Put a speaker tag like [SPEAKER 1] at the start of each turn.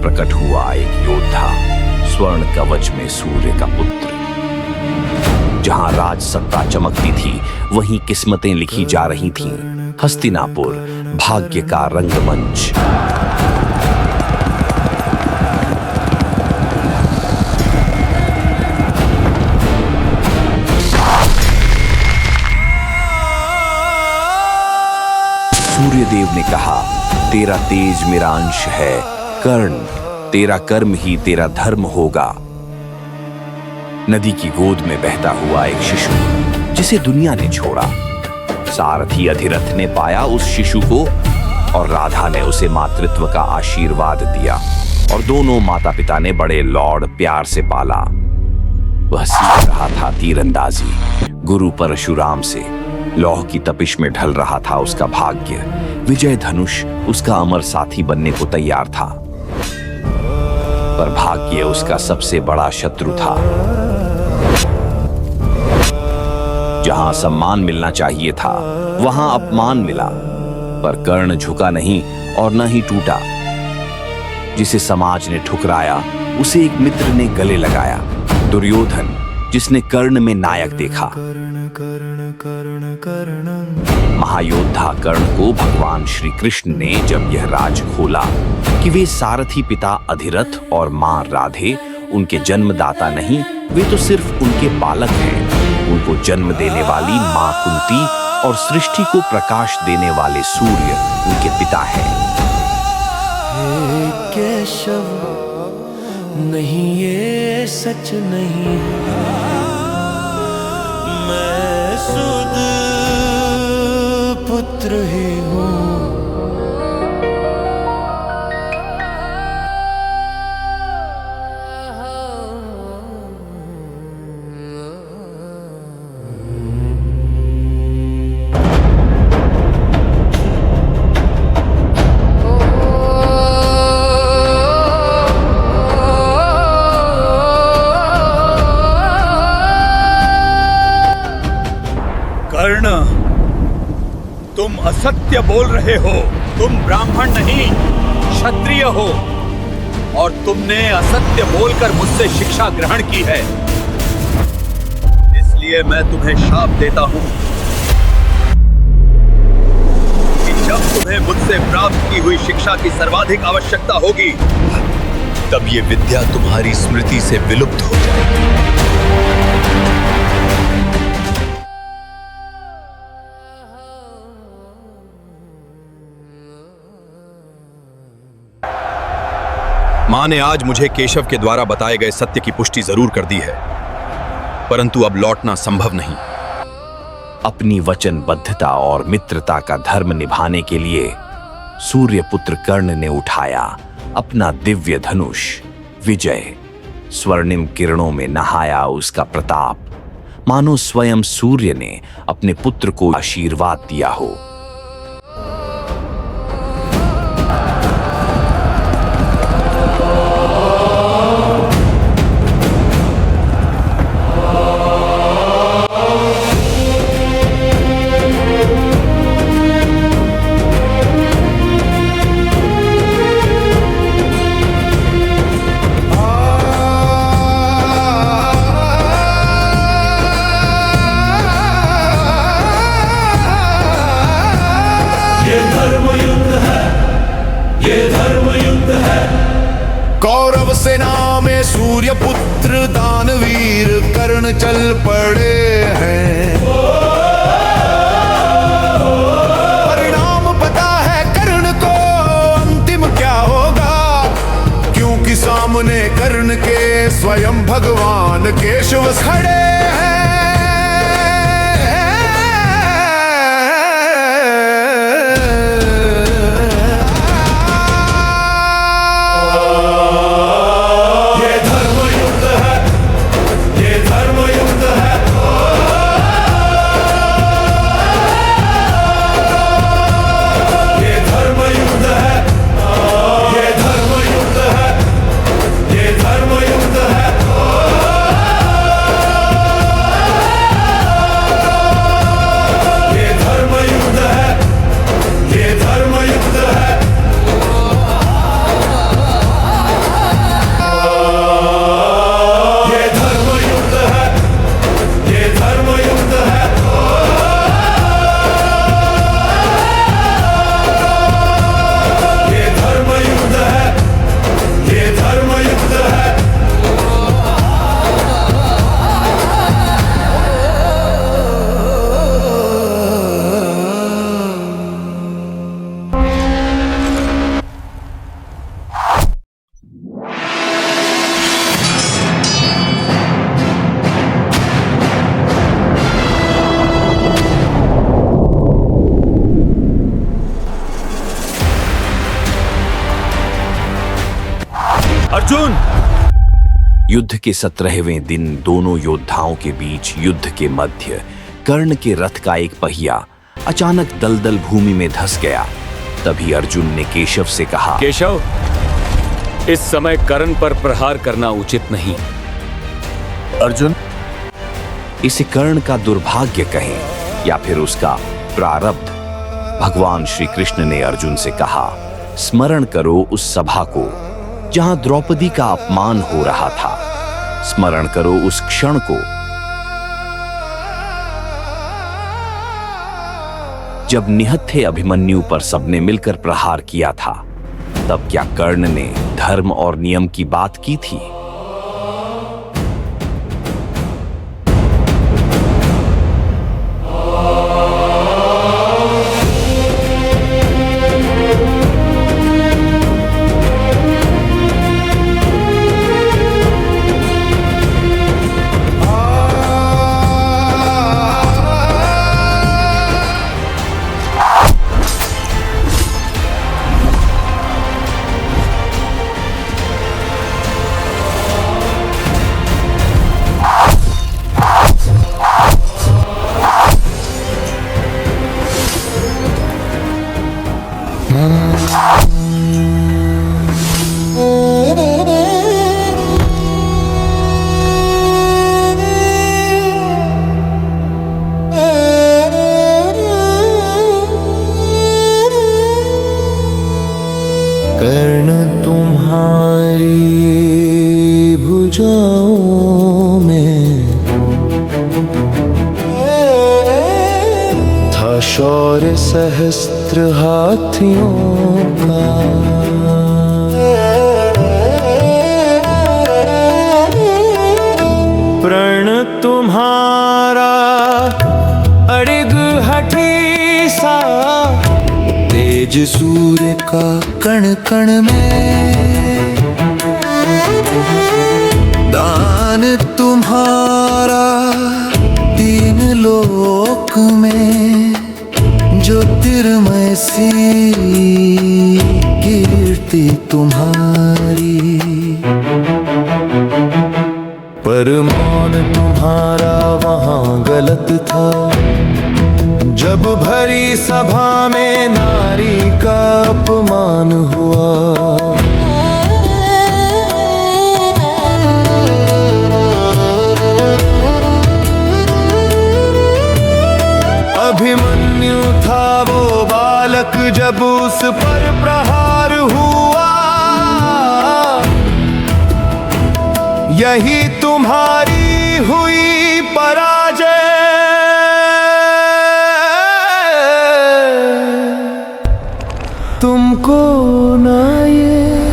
[SPEAKER 1] प्रकट हुआ एक योद्धा, स्वर्ण कवच में सूर्य का पुत्र। जहां राज सत्ता चमकती थी, वहीं किस्मतें लिखी जा रही थीं। हस्तिनापुर भाग्य का रंगमंच। सूर्यदेव ने कहा, तेरा तेज मेरा अंश है कर्ण, तेरा कर्म ही तेरा धर्म होगा। नदी की गोद में बहता हुआ एक शिशु, जिसे दुनिया ने छोड़ा। सारथी अधिरथ ने पाया उस शिशु को और राधा ने उसे मातृत्व का आशीर्वाद दिया, और दोनों माता पिता ने बड़े लौड़ प्यार से पाला। वह सीख रहा था तीरंदाजी गुरु परशुराम से। लौह की तपिश में ढल रहा था उसका भाग्य। विजय धनुष उसका अमर साथी बनने को तैयार था, पर भाग्य उसका सबसे बड़ा शत्रु था। जहां सम्मान मिलना चाहिए था, वहां अपमान मिला, पर कर्ण झुका नहीं और न ही टूटा। जिसे समाज ने ठुकराया, उसे एक मित्र ने गले लगाया। दुर्योधन, जिसने कर्ण में नायक देखा। महायोद्धा कर्ण को भगवान श्री कृष्ण ने जब यह राज खोला कि वे सारथी पिता अधिरथ और मां राधे उनके जन्मदाता नहीं, वे तो सिर्फ उनके बालक हैं। उनको जन्म देने वाली मां कुंती और सृष्टि को प्रकाश देने वाले सूर्य उनके पिता हैं।
[SPEAKER 2] हे केशव, नहीं ये सच नहीं है, मैं सुध पुत्र ही हूँ।
[SPEAKER 3] कर्ण, तुम असत्य बोल रहे हो। तुम ब्राह्मण नहीं, क्षत्रिय हो, और तुमने असत्य बोलकर मुझसे शिक्षा ग्रहण की है। इसलिए मैं तुम्हें शाप देता हूं कि जब तुम्हें मुझसे प्राप्त की हुई शिक्षा की सर्वाधिक आवश्यकता होगी, तब ये विद्या तुम्हारी स्मृति से विलुप्त हो जाएगी। मां ने आज मुझे केशव के द्वारा बताए गए सत्य की पुष्टि जरूर कर दी है, परंतु अब लौटना संभव नहीं।
[SPEAKER 1] अपनी वचनबद्धता और मित्रता का धर्म निभाने के लिए सूर्यपुत्र कर्ण ने उठाया अपना दिव्य धनुष। विजय स्वर्णिम किरणों में नहाया उसका प्रताप, मानो स्वयं सूर्य ने अपने पुत्र को आशीर्वाद दिया हो।
[SPEAKER 4] कौरव सेना में सूर्य पुत्र दानवीर कर्ण चल पड़े हैं। परिणाम पता है कर्ण को अंतिम क्या होगा, क्योंकि सामने कर्ण के स्वयं भगवान केशव खड़े हैं।
[SPEAKER 1] युद्ध के 17वें दिन दोनों योद्धाओं के बीच युद्ध के मध्य कर्ण के रथ का एक पहिया अचानक दलदल भूमि में धंस गया। तभी अर्जुन ने केशव से कहा,
[SPEAKER 5] केशव, इस समय कर्ण पर प्रहार करना उचित नहीं।
[SPEAKER 3] अर्जुन,
[SPEAKER 1] इसे कर्ण का दुर्भाग्य कहें या फिर उसका प्रारब्ध। भगवान श्री कृष्ण ने अर्जुन से कहा, स्मरण करो उस सभा को जहां द्रौपदी का अपमान हो रहा था। स्मरण करो उस क्षण को जब निहत्थे अभिमन्यु पर सबने मिलकर प्रहार किया था। तब क्या कर्ण ने धर्म और नियम की बात की थी?
[SPEAKER 2] कर्ण तुम्हारी भुजाओं में था शौर्य सहस्त्र हाथियों का। प्रण तुम्हारा अड़िग हठी सा, तेज सूर्य का कण कण में। दान तुम्हारा तीन लोक में, ज्योतिर्मय सी कीर्ति तुम्हारी। पर मौन तुम्हारा वहां गलत था, जब भरी सभा में नारी का अपमान हुआ। अभिमन्यु था वो बालक जब उस पर प्रहार हुआ। यही तुम्हारी हुई पराजय। तुमको ना ये